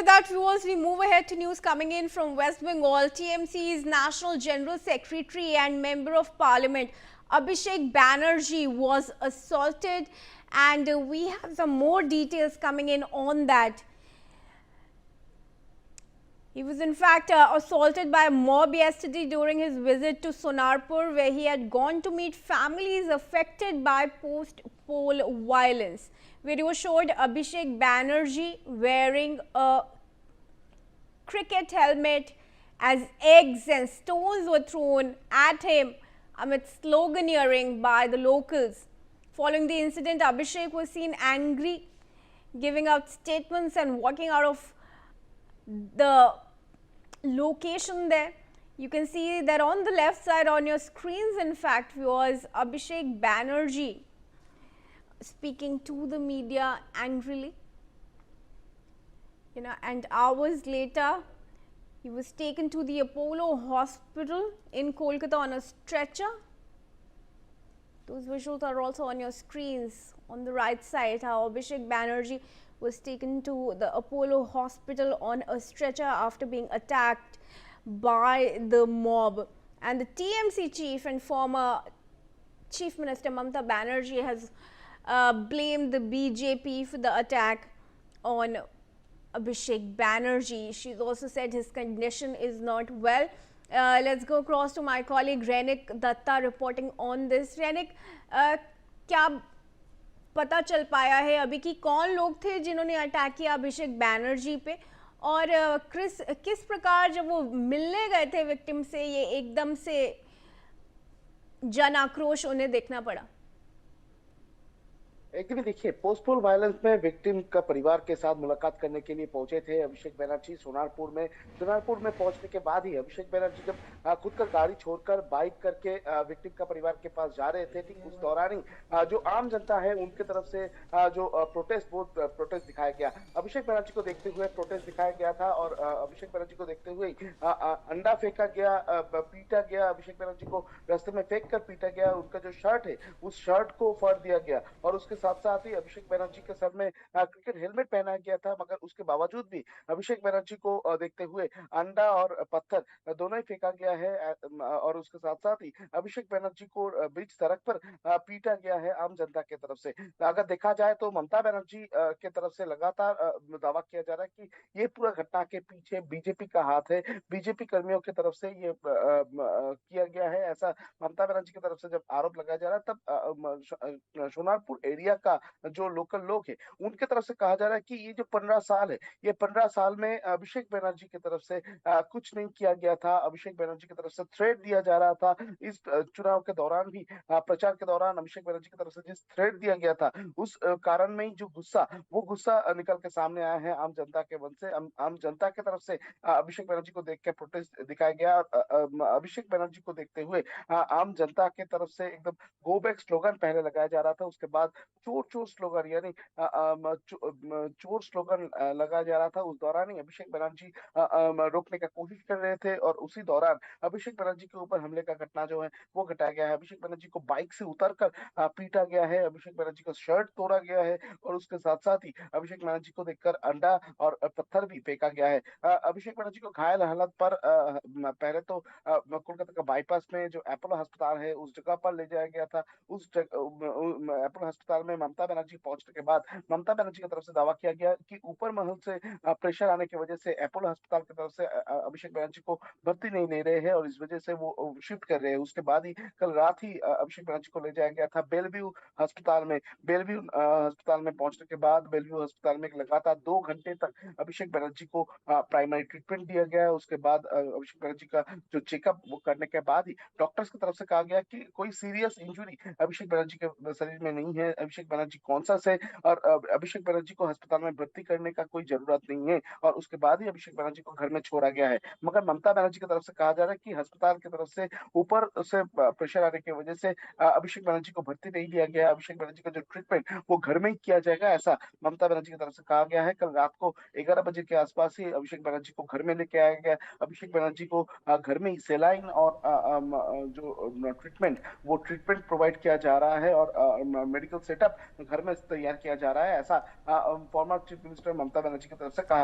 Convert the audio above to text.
with that, viewers, we move ahead to news coming in from West Bengal. TMC's National General Secretary and Member of Parliament Abhishek Banerjee was assaulted, and we have some more details coming in on that. He was in fact assaulted by a mob yesterday during his visit to Sonarpur, where he had gone to meet families affected by post-poll violence. Video showed Abhishek Banerjee wearing a cricket helmet as eggs and stones were thrown at him amid sloganeering by the locals. Following the incident, Abhishek was seen angry, giving out statements and walking out of the location there. You can see that on the left side on your screens, in fact, was Abhishek Banerjee speaking to the media angrily. And hours later, he was taken to the Apollo Hospital in Kolkata on a stretcher. Those visuals are also on your screens on the right side, how Abhishek Banerjee was taken to the Apollo Hospital on a stretcher after being attacked by the mob. And the TMC chief and former Chief Minister Mamata Banerjee has blamed the BJP for the attack on Abhishek Banerjee. She's also said his condition is not well. Let's go across to my colleague Renik Datta reporting on this. Renik, क्या पता चल पाया है अभी कि कौन लोग थे जिन्होंने अटैक किया अभिषेक बैनर्जी पे, और किस प्रकार जब वो मिलने गए थे विक्टिम से ये एकदम से जन आक्रोश उन्हें देखना पड़ा? एकदम ही देखिए, पोस्टपोल वायलेंस में विक्टिम का परिवार के साथ मुलाकात करने के लिए पहुंचे थे अभिषेक बैनर्जी सोनारपुर में पहुंचने के बाद ही अभिषेक बैनर्जी जब खुद का गाड़ी छोड़कर बाइक करके विक्टिम का परिवार के पास जा रहे थे, ठीक उस दौरान ही जो आम जनता है उनके तरफ से जो प्रोटेस्ट दिखाया गया, अभिषेक बैनर्जी को देखते हुए प्रोटेस्ट दिखाया गया था। और अभिषेक बैनर्जी को देखते हुए अंडा फेंका गया, पीटा गया, अभिषेक बैनर्जी को रास्ते में फेंक कर पीटा गया, उनका जो शर्ट है उस शर्ट को फाड़ दिया गया और उसके साथ साथ ही अभिषेक बैनर्जी के सर में क्रिकेट हेलमेट पहनाया गया था। मगर उसके बावजूद भी अभिषेक बैनर्जी को देखते हुए अंडा और पत्थर दोनों ही फेंका गया है और उसके साथ साथ ही अभिषेक बैनर्जी को बीच सड़क पर पीटा गया है आम जनता की तरफ से। अगर देखा जाए तो ममता बनर्जी के तरफ से लगातार दावा किया जा रहा है कि ये पूरा घटना के पीछे बीजेपी का हाथ है, बीजेपी कर्मियों की तरफ से ये किया गया है, ऐसा ममता बनर्जी की तरफ से जब आरोप लगाया जा रहा है। तब सोनारपुर एरिया का जो लोकल लोग हैं उनके तरफ से कहा जा रहा है कि ये जो 15 साल है, ये 15 साल में अभिषेक बैनर्जी की तरफ से कुछ नहीं किया गया था। अभिषेक बैनर्जी की तरफ से थ्रेट दिया जा रहा था। इस चुनाव के दौरान भी प्रचार के दौरान अभिषेक बैनर्जी की तरफ से जिस थ्रेट दिया गया था उस कारण में ही जो गुस्सा निकल के सामने आया है आम जनता के मन से। आम जनता की तरफ से अभिषेक बैनर्जी को देख के प्रोटेस्ट दिखाया गया। अभिषेक बैनर्जी को देखते हुए आम जनता की तरफ से एकदम गो बैक स्लोगन पहले लगाया जा रहा था, उसके बाद चोर स्लोगन यानी चोर स्लोगन लगाया जा रहा था। उस दौरान ही अभिषेक बैनर्जी रोकने का कोशिश कर रहे थे और उसी दौरान अभिषेक बैनर्जी के ऊपर हमले का घटना जो है वो घटाया गया है। अभिषेक बैनर्जी को बाइक से उतरकर पीटा गया है, अभिषेक बैनर्जी का शर्ट तोड़ा गया है और उसके साथ साथ ही अभिषेक बैनर्जी को देखकर अंडा और पत्थर भी फेंका गया है। अभिषेक बैनर्जी को घायल हालत पर पहले तो कोलकाता का बाईपास में जो अपोलो अस्पताल है उस जगह पर ले जाया गया था। उस अपोलो अस्पताल में ममता बनर्जी पहुंचने के बाद ममता बनर्जी की तरफ से दावा किया गया कि ऊपर महल से प्रेशर आने की वजह से अपोलो अस्पताल की तरफ से अभिषेक बनर्जी को भर्ती नहीं ले रहे हैं और इस वजह से वो शिफ्ट कर रहे हैं। उसके बाद ही कल रात ही अभिषेक बनर्जी को ले जाया गया था बेलव्यू अस्पताल में। बेलव्यू अस्पताल में पहुंचने के बाद बेलव्यू अस्पताल में लगातार 2 घंटे तक अभिषेक बनर्जी को प्राइमरी ट्रीटमेंट दिया गया। उसके बाद अभिषेक बनर्जी का जो चेकअप वो करने के बाद ही डॉक्टर्स की तरफ से कहा गया कि कोई सीरियस इंजुरी अभिषेक बनर्जी के शरीर में नहीं है, अभिषेक बनर्जी कॉन्शियस है और अभिषेक बनर्जी को अस्पताल में भर्ती करने का कोई जरूरत नहीं है और उसके बाद ही अभिषेक बनर्जी को घर में छोड़ा गया है। मगर ममता बनर्जी की तरफ से कहा जा रहा है कि अस्पताल की तरफ से ऊपर से प्रेशर आने की वजह से अभिषेक बनर्जी को भर्ती नहीं दिया गया, अभिषेक बनर्जी का जो ट्रीटमेंट वो घर में ही किया जाएगा, ऐसा ममता बनर्जी की तरफ से कहा गया है। कल रात को 11 बजे के आसपास ही अभिषेक बनर्जी को घर में लेके आया गया। अभिषेक बनर्जी को घर में ही सेलाइन और जो ट्रीटमेंट प्रोवाइड किया जा रहा है और मेडिकल सेटअप घर में तैयार किया जा रहा है, ऐसा former chief minister Mamata Banerjee की तरफ से कहा